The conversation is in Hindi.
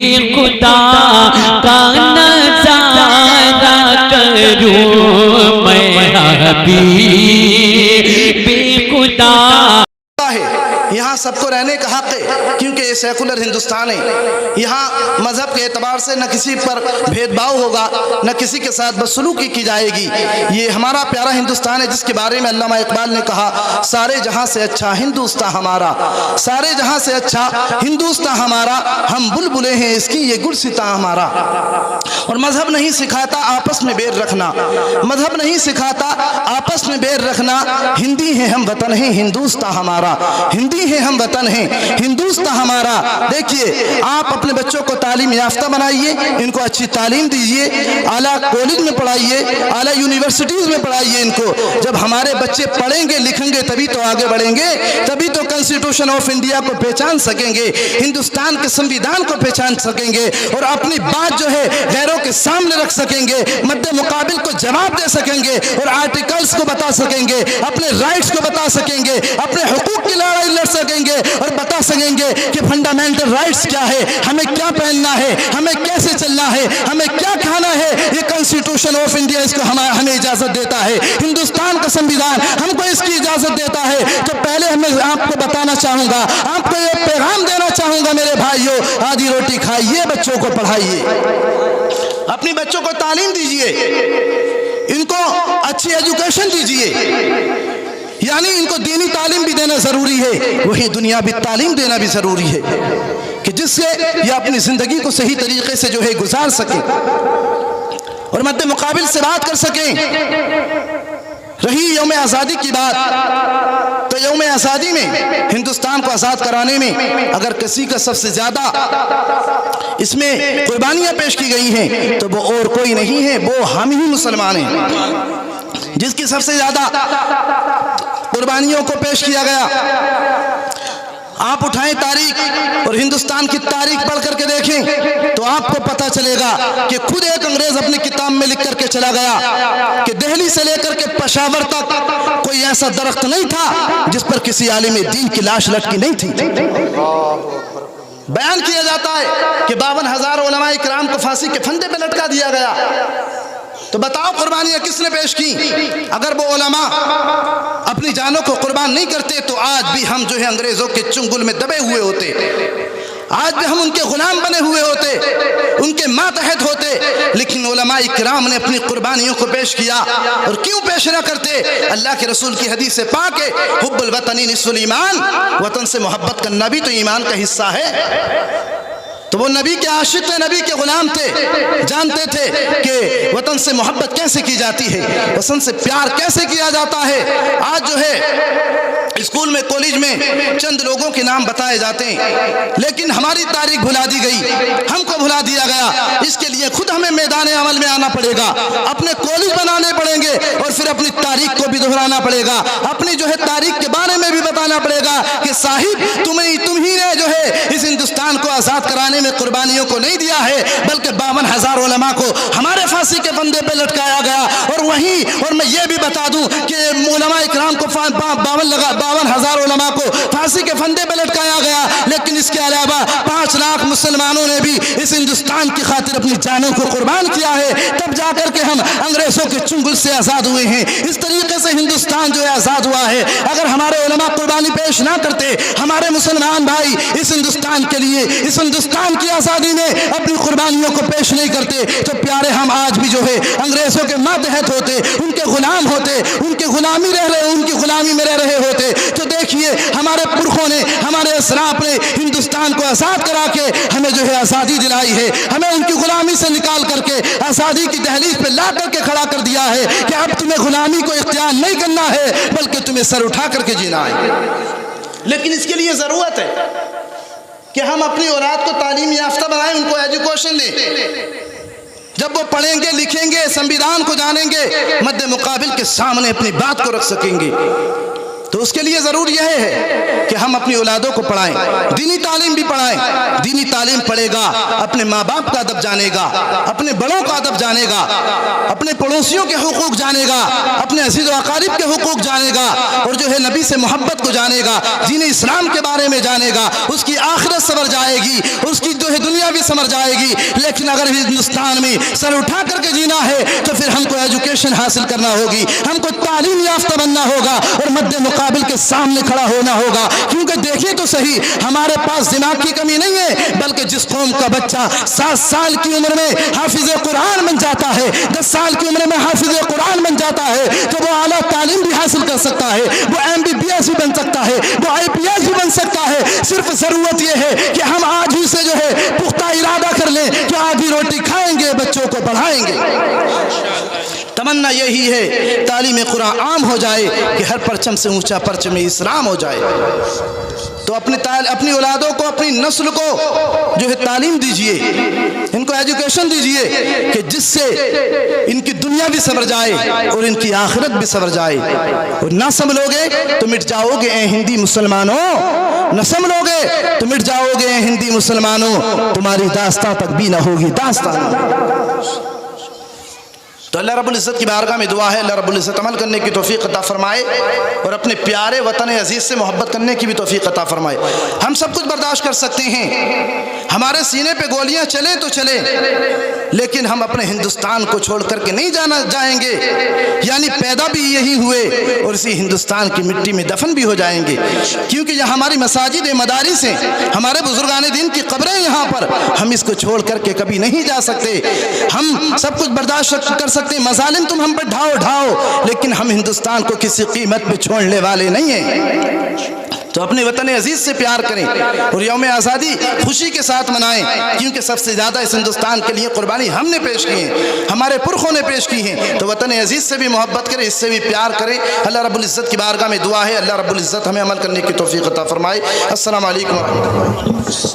खुदा का नज़ारा करूं मैं हबीब खुदा है। यहाँ सबको रहने का हक है, क्योंकि ये सेकुलर हिंदुस्तान है। यहाँ मजहब के एतबार से न किसी पर भेदभाव होगा, न किसी के साथ बदसलूकी की जाएगी। ये हमारा प्यारा हिंदुस्तान है जिसके बारे में अल्लामा इकबाल ने कहा, सारे जहाँ से अच्छा हिंदुस्तान हमारा, सारे जहाँ से अच्छा हिंदुस्तान हमारा, हम बुलबुलें हैं इसकी ये गुलसिता हमारा। और मजहब नहीं सिखाता आपस में बैर रखना, मजहब नहीं सिखाता आपस में बैर रखना। हिंदी है हम वतन है हिंदुस्तान हमारा, हिंदी है हम वतन हैं हिंदुस्तान हमारा। देखिए, आप अपने बच्चों को तालीम याफ्ता बनाइए, इनको अच्छी तालीम दीजिए, आला कॉलेज में पढ़ाइए, आला यूनिवर्सिटीज़ में पढ़ाइए इनको। जब हमारे बच्चे पढ़ेंगे लिखेंगे तभी तो आगे बढ़ेंगे, तभी तो कॉन्स्टिट्यूशन ऑफ इंडिया को पहचान सकेंगे, हिंदुस्तान के संविधान को पहचान सकेंगे और अपनी बात जो है गैरों के सामने रख सकेंगे, मद्दे मुकाबिल को जवाब दे सकेंगे और आर्टिकल्स को बता सकेंगे, अपने राइट्स को बता सकेंगे, अपने हुकूक की लड़ाई लड़ सकेंगे और बता सकेंगे कि फंडामेंटल राइट्स क्या है, हमें क्या पहनना है, हमें कैसे चलना है, हमें क्या खाना है। ये कॉन्स्टिट्यूशन ऑफ इंडिया इसको हमें इजाजत देता है, हिंदुस्तान का संविधान हमको इसकी इजाजत देता है। तो पहले हमें आपको बताना चाहूंगा, आपको ये पैगाम देना चाहूंगा मेरे भाइयों, आधी रोटी खाइए, बच्चों को पढ़ाइए, अपने बच्चों को तालीम दीजिए, इनको अच्छी एजुकेशन दीजिए, यानी इनको दीनी तालीम भी देना ज़रूरी है, वही दुनियावी तालीम देना भी ज़रूरी है कि जिससे ये अपनी ज़िंदगी को सही तरीके से जो है गुजार सकें और मद्दे मुकाबिल से बात कर सकें। रही यौम आज़ादी की बात, तो यौम आज़ादी में हिंदुस्तान को आज़ाद कराने में अगर किसी का सबसे ज़्यादा इसमें कुर्बानियाँ पेश की गई हैं तो वो और कोई नहीं है, वो हम ही मुसलमान हैं जिसकी सबसे ज़्यादा कुर्बानियों को पेश किया गया। आप उठाएं तारीख और हिंदुस्तान की तारीख पढ़ करके देखें तो आपको पता चलेगा कि खुद एक अंग्रेज अपनी किताब में लिख करके चला गया कि दिल्ली से लेकर के पेशावर तक कोई ऐसा दरख्त नहीं था जिस पर किसी आलिम दीन की लाश लटकी नहीं थी। बयान किया जाता है कि 52,000 उलमा इकराम को फांसी के फंदे पे लटका दिया गया। तो बताओ कुर्बानियाँ किसने पेश की? अगर वो उलमा अपनी जानों को कुर्बान नहीं करते तो आज भी हम जो है अंग्रेज़ों के चुंगल में दबे हुए होते, आज भी हम उनके गुलाम बने हुए होते, उनके मातहत होते। लेकिन उलमा इकराम ने अपनी कुर्बानियों को पेश किया। और क्यों पेश न करते? अल्लाह के रसूल की हदीस से पाक है, हुब्बुल वतनी निस्फुल ईमान, वतन से मोहब्बत करना भी तो ईमान का हिस्सा है। तो वो नबी के आशिक थे, नबी के गुलाम थे, जानते थे कि वतन से मोहब्बत कैसे की जाती है, वतन से प्यार कैसे किया जाता है। आज जो है स्कूल में कॉलेज में चंद लोगों के नाम बताए जाते हैं, लेकिन हमारी तारीख भुला दी गई, हमको भुला दिया गया। इसके लिए खुद हमें मैदान अमल में आना पड़ेगा, अपने कॉलेज बनाने पड़ेंगे और फिर अपनी तारीख को भी दोहराना पड़ेगा, अपनी जो है तारीख के बारे में भी बताना पड़ेगा कि साहिब तुम ही ने जो है इस हिंदुस्तान को आज़ाद कराने में कुर्बानियों को नहीं दिया है, बल्कि 52,000 उलमा को हमारे फांसी के फंदे पे लटकाया गया। और मैं ये भी बता दूं कि उलमा इकराम को 52,000 उलमा को फांसी के फंदे पे लटकाया गया, लेकिन इसके अलावा 5 लाख मुसलमानों ने भी इस हिंदुस्तान की खातिर अपनी जानों को कुर्बान किया है, तब जाकर के हम अंग्रेजों के चुंगल से आज़ाद हुए हैं। इस तरीके से हिंदुस्तान जो है आज़ाद हुआ है। अगर हमारे उलमा कुर्बानी पेश ना करते, हमारे मुसलमान भाई इस हिंदुस्तान के लिए, इस हिंदुस्तान की आज़ादी में अपनी कुर्बानियों को पेश नहीं करते, तो प्यारे हम आज भी जो है अंग्रेजों के मातहत होते, उनके गुलाम होते, उनकी गुलामी उनकी गुलामी में रह रहे होते। तो देखिए, हमारे पुरखों ने, हमारे असराफ ने हिंदुस्तान को आज़ाद करा के हमें जो है आज़ादी दिलाई है, हमें उनकी गुलामी से निकाल करके आज़ादी की दहलीज पे ला करके खड़ा कर दिया है कि अब तुम्हें गुलामी को इख्तियार नहीं करना है, बल्कि तुम्हें सर उठा करके जीना है। लेकिन इसके लिए ज़रूरत है कि हम अपनी औलाद को तालीम याफ्ता बनाएं, उनको एजुकेशन दें। जब वो पढ़ेंगे लिखेंगे, संविधान को जानेंगे, मद्दे मुकाबिल के सामने अपनी बात को रख सकेंगे। तो उसके लिए ज़रूरी यह है कि हम अपनी औलादों को पढ़ाएं, दीनी तालीम भी पढ़ाएं। दीनी तालीम पढ़ेगा, अपने माँ बाप का अदब जानेगा, अपने बड़ों का अदब जानेगा, अपने पड़ोसियों के हुकूक जानेगा, अपने अज़ीज़ व अक़ारिब के हुकूक जानेगा, और जो है नबी से मोहब्बत को जानेगा, दीन इस्लाम के बारे में जानेगा, उसकी आखिरत संवर जाएगी, उसकी जो है दुनिया भी संवर जाएगी। लेकिन अगर हिंदुस्तान में सर उठा करके जीना है तो फिर हमको एजुकेशन हासिल करना होगी, हमको तालीम याफ्ता बनना होगा और मद्दे मुकाबिल के सामने खड़ा होना होगा। क्योंकि देखिए तो सही, हमारे पास दिमाग की कमी नहीं है, बल्कि जिस कौम का बच्चा 7 साल की उम्र में हाफिज कुरान बन जाता है, 10 साल की उम्र में हाफिज कुरान बन जाता है, तो वो आला तालीम भी हासिल कर सकता है, वो MBBS भी बन सकता है, वो IPS भी बन सकता है। सिर्फ ज़रूरत यह है कि हम आज ही से जो है पुख्ता इरादा कर लें कि आज ही रोटी खाएंगे, बच्चों को पढ़ाएंगे। तमन्ना यही है तालीम कुरान आम हो जाए कि हर परचम से ऊंचा परचम इस्लाम हो जाए। तो अपनी औलादों को, अपनी नस्ल को जो है तालीम दीजिए, इनको एजुकेशन दीजिए कि जिससे इनकी दुनिया भी संवर जाए और इनकी आखिरत भी संवर जाए। और ना संभलोगे तो मिट जाओगे ए हिंदी मुसलमानों, न संभलोगे तो मिट जाओगे ए हिंदी मुसलमानों, तुम्हारी दास्तां तक भी ना होगी दास्तां। तो अल्लाह रब्बुल इज़्ज़त की बारगाह में दुआ है, अल्लाह रब्बुल इज़्ज़त अमल करने की तौफीक अता फरमाए और अपने प्यारे वतन अजीज़ से मोहब्बत करने की भी तौफीक अता फरमाए। हम सब कुछ बर्दाश्त कर सकते हैं, हमारे सीने पे गोलियां चले तो चले, लेकिन हम अपने हिंदुस्तान को छोड़ करके नहीं जाएंगे। यानी पैदा भी यही हुए और इसी हिंदुस्तान की मिट्टी में दफन भी हो जाएंगे, क्योंकि यह हमारी मसाजिद मदारिस हैं, हमारे बुजुर्गान दीन की कब्रें यहाँ पर, हम इसको छोड़ करके कभी नहीं जा सकते। हम सब कुछ बर्दाश्त कर सकते, मजालिम तुम हम पर ढाओ, लेकिन हम हिंदुस्तान को किसी कीमत पे छोड़ने वाले नहीं हैं। तो अपने वतन अजीज से प्यार करें और यौम आज़ादी खुशी के साथ मनाएं, क्योंकि सबसे ज़्यादा इस हिंदुस्तान के लिए कुर्बानी हमने पेश की है, हमारे पुरखों ने पेश की है। तो वतन अजीज से भी मोहब्बत करें, इससे भी प्यार करें। अल्लाह रब्बुल इज़्ज़त की बारगाह में दुआ है, अल्लाह रब्बुल इज़्ज़त हमें अमल करने की तौफीक अता फरमाए। अस्सलामु अलैकुम व रहमतुल्लाह।